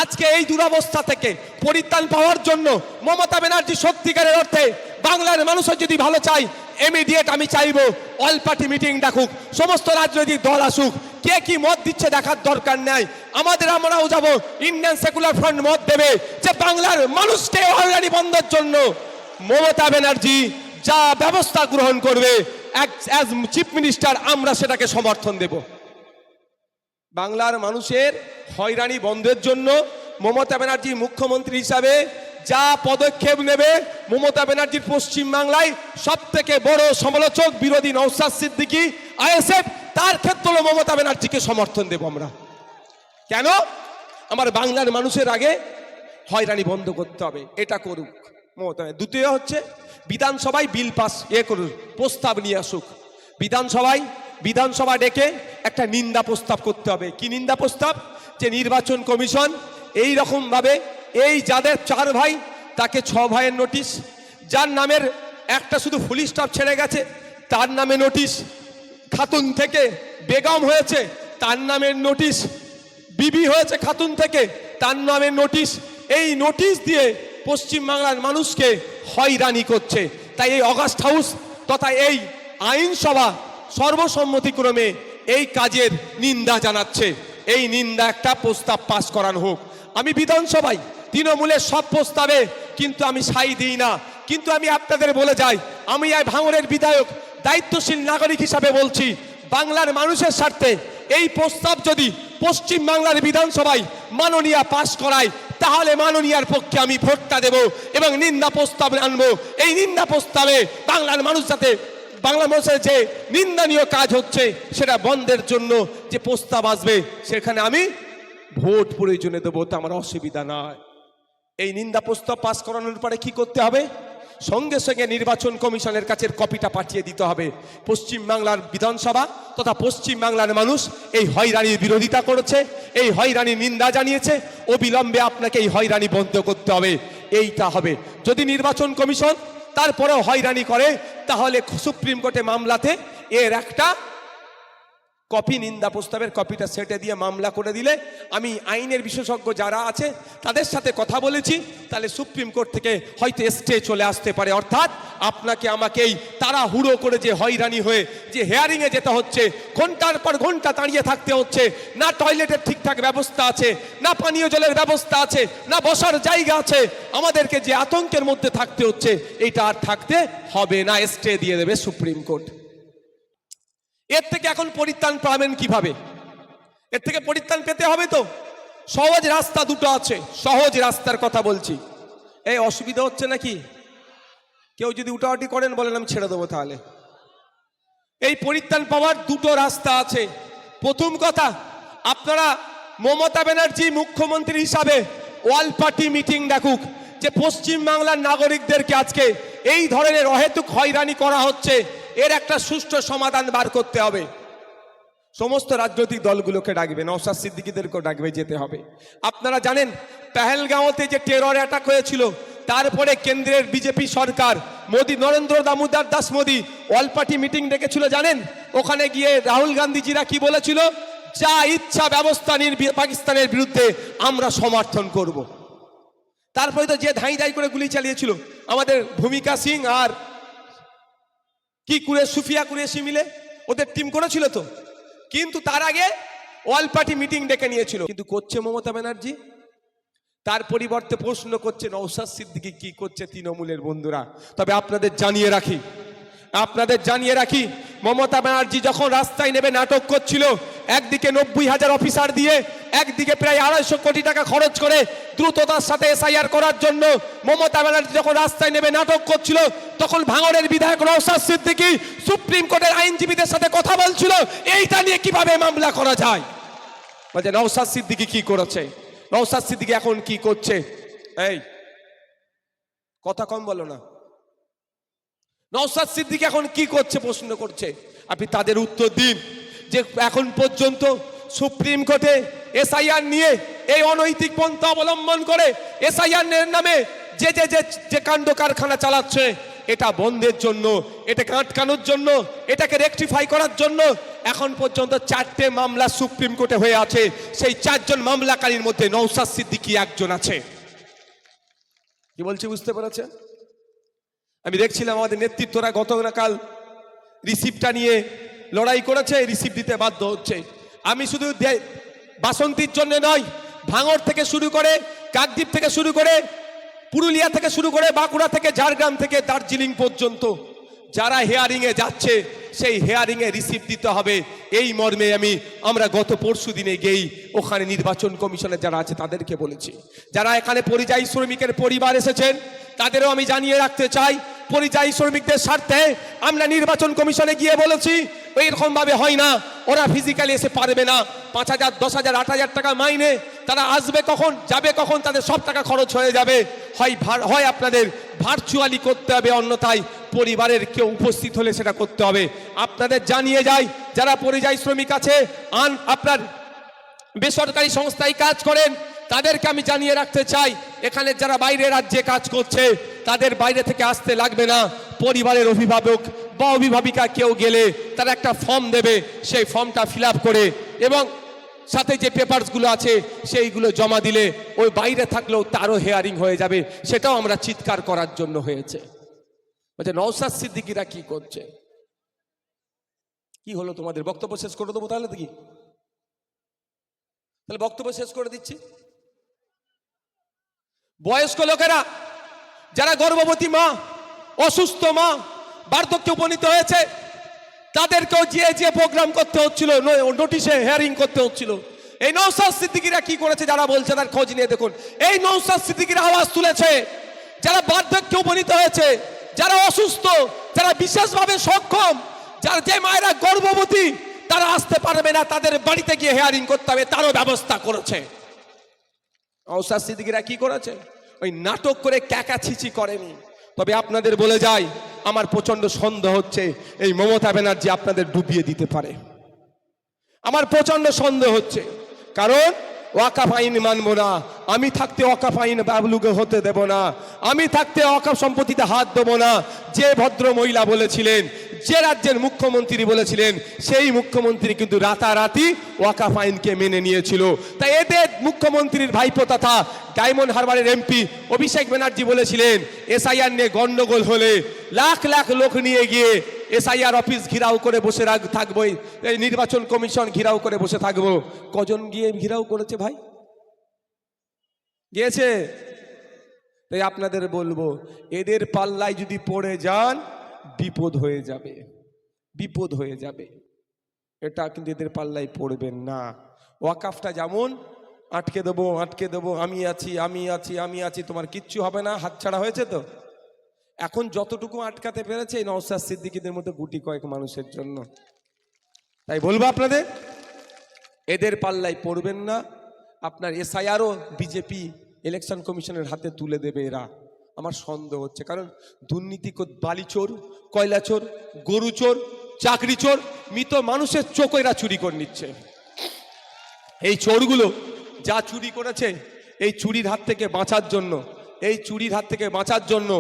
আজকে এই দুরবস্থা থেকে পরিত্রাণ পাওয়ার জন্য মমতা ব্যানার্জি সত্যিকারের অর্থে বাংলার মানুষের যদি ভালো চাই, ইমিডিয়েট আমি চাইবো অল পার্টি মিটিং ডাকুক, সমস্ত রাজনৈতিক দল আসুক। কে কি মত দিচ্ছে দেখার দরকার নাই, আমরাও যাব। ইন্ডিয়ান সেকুলার ফ্রন্ট মত দেবে যে বাংলার মানুষকে হয়রানি বন্ধের জন্য মমতা ব্যানার্জি যা ব্যবস্থা গ্রহণ করবে অ্যাজ চিফ মিনিস্টার আমরা সেটাকে সমর্থন দেব। বাংলার মানুষের হয়রানি বন্ধের জন্য মমতা ব্যানার্জি মুখ্যমন্ত্রী হিসাবে যা পদক্ষেপ নেবে, মমতা ব্যানার্জির পশ্চিম বাংলায় সব থেকে বড় সমালোচক বিরোধী নওশাদ সিদ্দিকী আইএসএফ, তার ক্ষেত্রে মমতা ব্যানার্জিকে সমর্থন দেব আমরা। কেন? আমার বাংলার মানুষের আগে হয়রানি বন্ধ করতে হবে, এটা করুক মমতা। দ্বিতীয় হচ্ছে বিধানসভায় বিল পাস করুন, প্রস্তাব নিয়ে আসুক বিধানসভা ডেকে একটা নিন্দা প্রস্তাব করতে হবে। কি নিন্দা প্রস্তাব? যে নির্বাচন কমিশন এই রকম ভাবে এই যাদের 4 ভাই তাকে 6 ভাইয়ের নোটিশ, যার নামের একটা শুধু ফুল স্টপ ছেড়ে গেছে তার নামে নোটিশ, খাতুন থেকে বেগম হয়েছে তার নামের নোটিশ, বিবি হয়েছে খাতুন থেকে তার নামের নোটিশ, এই নোটিশ দিয়ে পশ্চিম বাংলার মানুষকে হয়রানি করছে। তাই এই অগাস্ট হাউস তথা এই আইনসভা সর্বসম্মতিক্রমে এই কাজের নিন্দা জানাচ্ছে। এই নিন্দা একটা প্রস্তাব পাস করানো হোক। আমি বিধানসভায় তৃণমূলের সব প্রস্তাবে কিন্তু আমি সাই দিই না, কিন্তু আমি আপনাদের বলে যাই, আমি এই ভাঙড়ের বিধায়ক দায়িত্বশীল নাগরিক হিসাবে বলছি, বাংলার মানুষের স্বার্থে এই প্রস্তাব যদি পশ্চিম বাংলার বিধানসভায় মাননীয় পাশ করায় তাহলে মাননীয়ার পক্ষে আমি ভোটটা দেব এবং নিন্দা প্রস্তাব আনবো। এই নিন্দা প্রস্তাবে বাংলার মানুষ যাতে বাংলা মানুষের যে নিন্দনীয় কাজ হচ্ছে সেটা বন্ধের জন্য যে প্রস্তাব আসবে সেখানে আমি ভোট প্রয়োজনে দেবো, তো আমার অসুবিধা নয়। এই নিন্দা প্রস্তাব পাস করানোর পরে কি করতে হবে? সঙ্গে সঙ্গে নির্বাচন কমিশনের কাছে কপিটা পাঠিয়ে দিতে হবে। পশ্চিম বাংলার বিধানসভা তথা পশ্চিম বাংলার মানুষ এই হয়রানির বিরোধিতা করেছে, এই হয়রানির নিন্দা জানিয়েছে, অবিলম্বে আপনাকে এই হয়রানি বন্ধ করতে হবে। এইটা হবে। যদি নির্বাচন কমিশন তারপরেও হয়রানি করে তাহলে সুপ্রিম কোর্টে মামলাতে এর একটা কপি, নিন্দা প্রস্তাবের কপিটা সেটে দিয়ে মামলা করে দিলে, আমি আইনের বিশেষজ্ঞ যারা আছে তাদের সাথে কথা বলেছি, তাহলে সুপ্রিম কোর্ট থেকে হয়তো স্টে চলে আসতে পারে। অর্থাৎ আপনাকে আমাকেই তাড়াহুড়ো করে যে হয়রানি হয়ে যে হেয়ারিংয়ে যেতে হচ্ছে, ঘন্টার পর ঘন্টা দাঁড়িয়ে থাকতে হচ্ছে, না টয়লেটের ঠিকঠাক ব্যবস্থা আছে, না পানীয় জলের ব্যবস্থা আছে, না বসার জায়গা আছে, আমাদেরকে যে আতঙ্কের মধ্যে থাকতে হচ্ছে এটা আর থাকতে হবে না, স্টে দিয়ে দেবে সুপ্রিম কোর্ট। এর থেকে এখন পরিত্রাণ পাবেন কিভাবে? এর থেকে পরিত্রাণ পেতে হবে তো সহজ রাস্তা দুটো আছে, সহজ রাস্তার কথা বলছি। এই অসুবিধা হচ্ছে নাকি? কেউ যদি উঠাউটি করেন বলেন আমি ছেড়ে দেবো। তাহলে এই পরিত্রাণ পাওয়ার দুটো রাস্তা আছে। প্রথম কথা, আপনারা মমতা ব্যানার্জি মুখ্যমন্ত্রী হিসাবে অল পার্টি মিটিং ডাকুক, যে পশ্চিম বাংলার নাগরিকদেরকে আজকে এই ধরনের অহেতুক হয়রানি করা হচ্ছে, এর একটা সুষ্ঠু সমাধান বার করতে হবে। সমস্ত রাজনৈতিক দলগুলোকে ডাকবে, নওশাদ সিদ্দিকীদেরকেও ডাকবে, যেতে হবে। আপনারা জানেন পেহেলগাঁওতে যে টেরর অ্যাটাক হয়েছিল, তারপরে কেন্দ্রের বিজেপি সরকার Narendra Damodar Das Modi all party meeting ডেকেছিল। জানেন ওখানে গিয়ে রাহুল গান্ধীজিরা কি বলেছিল? যা ইচ্ছা ব্যবস্থা নিন পাকিস্তানের বিরুদ্ধে, আমরা সমর্থন করব। তারপরে তো যে ধাই ধাই করে গুলি চালিয়েছিল আমাদের ভূমিকা সিং আর সুফিয়া কুরেশি মিলে, ওদের টিম করেছিল তো। কিন্তু তার আগে অল পার্টি মিটিং ডেকে নিয়েছিল, কিন্তু করছে মমতা ব্যানার্জি। তার পরিবর্তে প্রশ্ন করছে নওশাদ সিদ্দিকী কি করছে তৃণমূলের বন্ধুরা। তবে আপনাদের জানিয়ে রাখি মমতা ব্যানার্জি যখন রাস্তায় নেবে নাটক করছিল, একদিকে 90,000 অফিসার দিয়ে, একদিকে প্রায় 250 কোটি টাকা খরচ করে দ্রুততার সাথে এসআইআর করার জন্য মমতা ব্যানার্জি যখন রাস্তায় নেবে নাটক করছিল, তখন ভাঙড়ের বিধায়ক নওশাদ সিদ্দিকী সুপ্রিম কোর্টের আইনজীবীদের সাথে কথা বলছিল এইটা নিয়ে কিভাবে মামলা করা যায়। বলছে নওশাদ সিদ্দিকী কি করেছে, নওশাদ সিদ্দিকী এখন কি করছে। এই কথা কম বলো না। নওশাদ সিদ্দিকী এখন কি করছে প্রশ্ন করছে, আপনি তাদের উত্তর দিন। যে এখন পর্যন্ত সুপ্রিম কোর্টে এসআইআর নিয়ে এই অনৈতিক পন্থা অবলম্বন করে এসআইআর নামে যে কাণ্ড কারখানা চালাচ্ছে, এটা বন্ধের জন্য, এটাকে আটকানোর জন্য, এটাকে রেকটিফাই করার জন্য এখন পর্যন্ত 4টে মামলা সুপ্রিম কোর্টে হয়ে আছে। সেই 4জন মামলাকারীর মধ্যে নওশাদ সিদ্দিকী একজন আছে। কি বলছি বুঝতে পেরেছেন? আমি দেখছিলাম আমাদের নেতৃত্বরা গতকাল রিসিপ্টটা নিয়ে লড়াই করেছে, রিসিপ্ট দিতে বাধ্য হচ্ছে। আমি শুধু বাসন্তীর জন্য নয়, ভাঙড় থেকে শুরু করে, কাকদ্বীপ থেকে শুরু করে, পুরুলিয়া থেকে শুরু করে, বাঁকুড়া থেকে, ঝাড়গ্রাম থেকে দার্জিলিং পর্যন্ত যারা হেয়ারিংয়ে যাচ্ছে সেই হেয়ারিংয়ে রিসিপ্ট দিতে হবে, এই মর্মে আমরা গত পরশু দিনে গিয়েই ওখানে নির্বাচন কমিশনের যারা আছে তাদেরকে বলেছি। যারা এখানে পরিযায়ী শ্রমিকের পরিবার এসেছেন তাদেরও আমি জানিয়ে রাখতে চাই, পরিযায়ী শ্রমিকদের স্বার্থে আমরা নির্বাচন কমিশনে গিয়ে বলেছি এইরকম ভাবে হয় না, ওরা ফিজিক্যালি এসে পারবে না। 5,000, 10,000, 8,000 টাকা মাইনে, তারা আসবে কখন, যাবে কখন, তাদের সব টাকা খরচ হয়ে যাবে। হয় আপনাদের ভার্চুয়ালি করতে হবে, অন্যথায় পরিবারের কেউ উপস্থিত হলে সেটা করতে হবে। আপনাদের জানিয়ে যাই, যারা পরিযায়ী শ্রমিক আছে, আপনার বেসরকারি সংস্থায় কাজ করেন, তাদেরকে আমি জানিয়ে রাখতে চাই, এখানে যারা বাইরে রাজ্যে কাজ করছে তাদের বাইরে থেকে আসতে লাগবে না। পরিবারের অভিভাবক বা অভিভাবিকা কেউ গেলে তারা একটা ফর্ম দেবে, সেই ফর্মটা ফিল আপ করে এবং সাথে যে পেপারসগুলো আছে সেইগুলো জমা দিলে ওই বাইরে থাকলেও তারও হেয়ারিং হয়ে যাবে। সেটাও আমরা চিৎকার করার জন্য হয়েছে। বলছে নওশাদ সিদ্দিকীরা কি করছে? কি হলো তোমাদের? বক্তব্য শেষ করে দেবো তাহলে? দেখি তাহলে বক্তব্য শেষ করে দিচ্ছি। বয়স্ক লোকেরা, যারা গর্ভবতী মা, অসুস্থ মা, বার্ধক্যে উপনীত হয়েছে, তাদেরকেও যে প্রোগ্রাম করতে হচ্ছিল, নোটিশে হেয়ারিং করতে হচ্ছিল। এই নওশাদ সিদ্দিকীরা কি করেছে যারা বলছে তার খোঁজ নিয়ে দেখুন। এই নওশাদ সিদ্দিকীরা আওয়াজ তুলেছে যারা বার্ধক্যে উপনীত হয়েছে, যারা অসুস্থ, যারা বিশেষভাবে সক্ষম, যারা যে মায়েরা গর্ভবতী তারা আসতে পারবে না, তাদের বাড়িতে গিয়ে হেয়ারিং করতে হবে, তারও ব্যবস্থা করেছে। নওশাদ সিদ্দিকীরা কি করেছে? ওই নাটক করে ক্যাকাছিচি করেনি। তবে আপনাদের বলে যাই, আমার প্রচন্ড সন্দেহ হচ্ছে এই মমতা ব্যানার্জি আপনাদের ডুবিয়ে দিতে পারে। আমার প্রচন্ড সন্দেহ হচ্ছে, কারণ ওয়াকাফ আইন মানবো না, আমি থাকতে ওয়াকাফ আইন বাবলুকে হতে দেব না, আমি থাকতে ওয়াকাফ সম্পত্তিতে হাত দেবো না। যে ভদ্র মহিলা বলেছিলেন, যে রাজ্যের মুখ্যমন্ত্রী বলেছিলেন, সেই মুখ্যমন্ত্রী কিন্তু রাতারাতি ওয়াকাফ আইনকে মেনে নিয়েছিল। তাই এদের মুখ্যমন্ত্রীর ভাইপো তথা ডায়মন্ড হারবারের এমপি অভিষেক ব্যানার্জি বলেছিলেন এসআইআর নিয়ে গন্ডগোল হলে লাখ লাখ লোক নিয়ে গিয়ে এসআইআর অফিস ঘিরাও করে বসে থাকবো, এই নির্বাচন কমিশন ঘিরাও করে বসে থাকবো। কজন গিয়ে ঘিরাও করেছে ভাই? গিয়েছে? তাই আপনাদের বলবো, এদের পাল্লায় যদি পড়ে যান বিপদ হয়ে যাবে, বিপদ হয়ে যাবে। এটা কিন্তু এদের পাল্লায় পড়বেন না। ওয়াকাফটা যেমন আটকে দেবো, আটকে দেবো, আমি আছি, আমি আছি, আমি আছি, তোমার কিচ্ছু হবে না, হাতছাড়া হয়েছে তো। এখন যতটুকু আটকাতে পেরেছে এই নওশাদ সিদ্দিকীদের মতো গুটি কয়েক মানুষের জন্য। তাই বলবো আপনাদের, এদের পাল্লায় পড়বেন না। আপনার এসআইআরও বিজেপি ইলেকশন কমিশনের হাতে তুলে দেবে এরা, আমার সন্দেহ হচ্ছে। কারণ দুর্নীতি, বালি চোর, কয়লা চোর, গরু চোর, চাকরি চোর, মৃত মানুষের চোখ এরা চুরি করে নিচ্ছে। এই চোরগুলো যা চুরি করেছে, এই চুরির হাত থেকে বাঁচার জন্য, এই চুরির হাত থেকে বাঁচার জন্য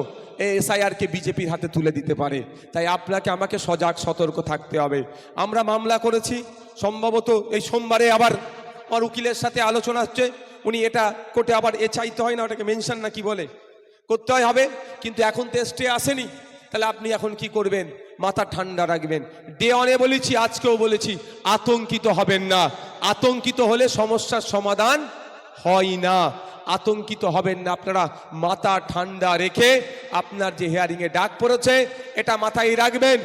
এই এসআইআরকে বিজেপির হাতে তুলে দিতে পারে। তাই আপনাকে আমাকে সজাগ সতর্ক থাকতে হবে। আমরা মামলা করেছি, সম্ভবত এই সোমবারে আবার আমার উকিলের সাথে আলোচনা হচ্ছে, উনি এটা কোর্টে আবার চাইতে হয় না, ওটাকে মেনশন না কি বলে করতে হবে, কিন্তু এখন তো স্টে আসেনি। তাহলে আপনি এখন কি করবেন? মাথা ঠান্ডা রাখবেন। ডে অনে বলেছি, আজকেও বলেছি, আতঙ্কিত হবেন না। আতঙ্কিত হলে সমস্যার সমাধান হয় না। আতঙ্কিত হবেন না, আপনারা মাথা ঠান্ডা রেখে আপনার যে হিয়ারিংয়ে ডাক পড়েছে এটা মাথায় রাখবেন।